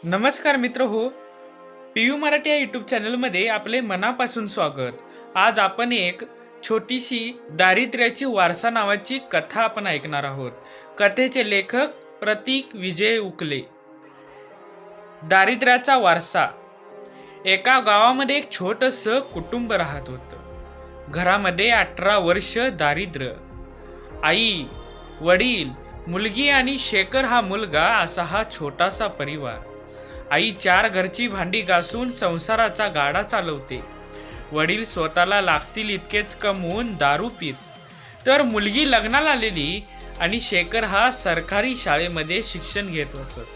नमस्कार मित्र हो. पीयू मराठी या यूट्यूब चॅनलमध्ये आपले मनापासून स्वागत. आज आपण एक छोटीशी दारिद्र्याची वारसा नावाची कथा आपण ऐकणार आहोत. कथेचे लेखक प्रतीक विजय उकले. दारिद्र्याचा वारसा. एका गावामध्ये एक छोटंसं कुटुंब राहत होतं. घरामध्ये 18 वर्ष दारिद्र्य. आई, वडील, मुलगी आणि शेखर हा मुलगा, असा हा छोटासा परिवार. आई 4 घरची भांडी घासून संसाराचा गाडा चालवते. वडील स्वतःला लागतील इतकेच कमवून दारू पित. तर मुलगी लग्नाला आलेली आणि शेखर हा सरकारी शाळेमध्ये शिक्षण घेत असत.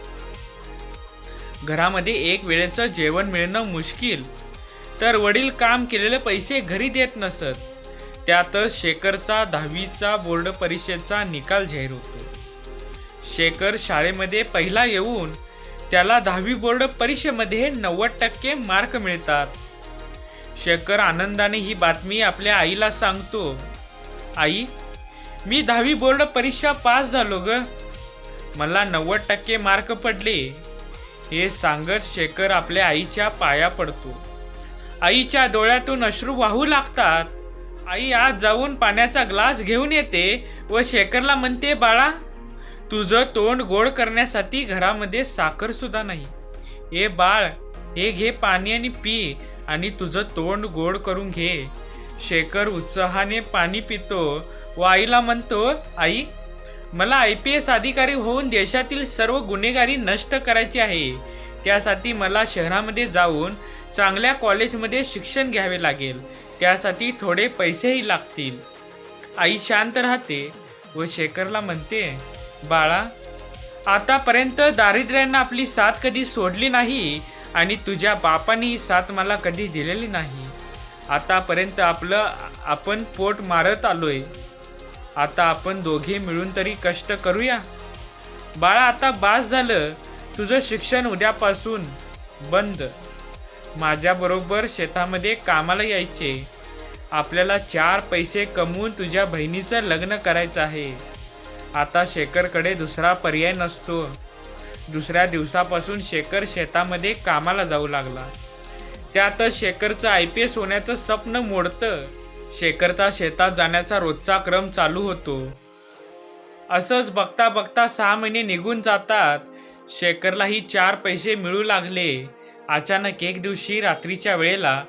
घरामध्ये एक वेळेचं जेवण मिळणं मुश्किल. तर वडील काम केलेले पैसे घरी देत नसत. त्यातच शेखरचा 10वीचा बोर्ड परीक्षेचा निकाल जाहीर होतो. शेखर शाळेमध्ये पहिला येऊन त्याला 10वी बोर्ड परीक्षेमध्ये 90% मार्क मिळतात. शेखर आनंदाने ही बातमी आपल्या आईला सांगतो. आई, मी 10वी बोर्ड परीक्षा पास झालो ग, मला 90% मार्क पडले. हे सांगत शेखर आपल्या आईच्या पाया पडतो. आईच्या डोळ्यातून अश्रू वाहू लागतात. आई आज जाऊन पाण्याचा ग्लास घेऊन येते व शेखरला म्हणते, बाळा, तुझं तोंड गोड करण्यासाठी घरामध्ये साखर सुद्धा नाही. ए बाळ, हे घे पाणी आणि पी आणि तुझं तोंड गोड करून घे. शेखर उत्साहाने पाणी पितो व आईला म्हणतो, आई, मला IPS अधिकारी होऊन देशातील सर्व गुन्हेगारी नष्ट करायची आहे. त्यासाठी मला शहरामध्ये जाऊन चांगल्या कॉलेजमध्ये शिक्षण घ्यावे लागेल. त्यासाठी थोडे पैसेही लागतील. आई शांत राहते व शेखरला म्हणते, बाळा, आतापर्यंत दारिद्र्यानं आपली साथ कधी सोडली नाही आणि तुझ्या बापाने ही साथ मला कधी दिलेली नाही. आतापर्यंत आपण पोट मारत आलोय. आता आपण दोघे मिळून तरी कष्ट करूया. बाळा, आता बास झालं. तुझं शिक्षण उद्यापासून बंद. माझ्याबरोबर शेतामध्ये कामाला यायचे. आपल्याला 4 पैसे कमवून तुझ्या बहिणीचं लग्न करायचं आहे. आता शेखरकडे दुसरा पर्याय नसतो. दुसऱ्या दिवसापासून शेखर शेतामध्ये कामाला जाऊ लागला. त्यातच शेखरचं IPS होण्याचं स्वप्न मोडतं. शेखरचा शेतात जाण्याचा रोजचा क्रम चालू होतो. असंच बघता बघता 6 महिने निघून जातात. शेखरलाही 4 पैसे मिळू लागले. अचानक एक दिवशी रात्रीच्या वेळेला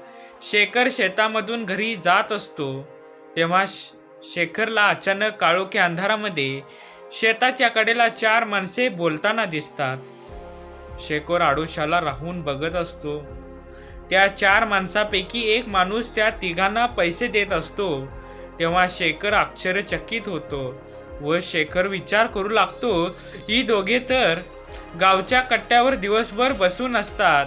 शेखर शेतामधून घरी जात असतो. तेव्हा शेखरला अचानक काळोख्या अंधारामध्ये शेताच्या कडेला 4 माणसे बोलताना दिसतात. शेखर आडोशाला राहून बघत असतो. त्या 4 माणसापैकी एक माणूस त्या तिघांना पैसे देत असतो. तेव्हा शेखर आश्चर्यचकित होतो व शेखर विचार करू लागतो, ही दोघे तर गावच्या कट्ट्यावर दिवसभर बसून असतात.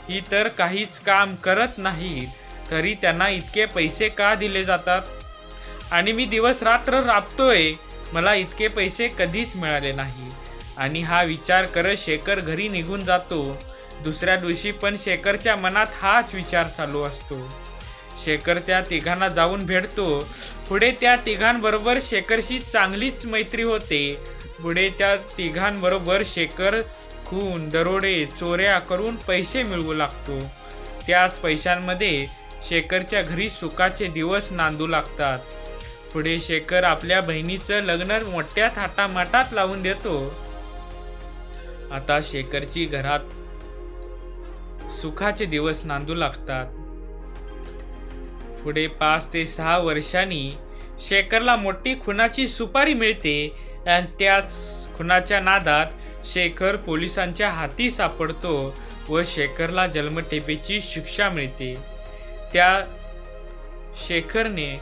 ही तर काहीच काम करत नाहीत, तरी त्यांना इतके पैसे का दिले जातात? आणि मी दिवस रात्र राबतोय, मला इतके पैसे कधीच मिळाले नाही. आणि हा विचार करत शेखर घरी निघून जातो. दुसऱ्या दिवशी पण शेखरच्या मनात हाच विचार चालू असतो. शेखर त्या तिघांना जाऊन भेटतो. पुढे त्या तिघांबरोबर शेखरशी चांगलीच मैत्री होते. पुढे त्या तिघांबरोबर शेखर खून, दरोडे, चोऱ्या करून पैसे मिळवू लागतो. त्याच पैशांमध्ये शेखरच्या घरी सुखाचे दिवस नांदू लागतात. पुढे शेखर आपल्या बहिणीचं लग्न मोठ्या थाटामाटात लावून देतो. आता शेखरची घरात सुखाचे दिवस नांदू लागतात. पुढे 5 ते 6 वर्षांनी शेखरला मोठी खुनाची सुपारी मिळते आणि त्याच खुनाच्या नादात शेखर पोलिसांच्या हाती सापडतो व शेखरला जन्मठेपेची शिक्षा मिळते. त्या शेखरने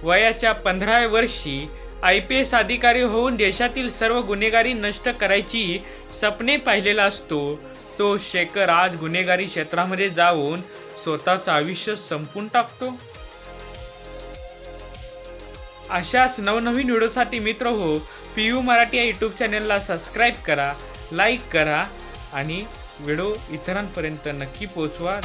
वयाच्या 15व्या वर्षी IPS अधिकारी होऊन देशातील सर्व गुन्हेगारी नष्ट करायची स्वप्ने पाहिलेला असतो. तो शेखर आज गुन्हेगारी क्षेत्रामध्ये जाऊन स्वतःचं आयुष्य संपून टाकतो. अशाच नवनवीन व्हिडिओसाठी मित्र हो, पीयू मराठी या यूट्यूब चॅनलला सबस्क्राईब करा, लाईक करा आणि व्हिडिओ इतरांपर्यंत नक्की पोहोचवा.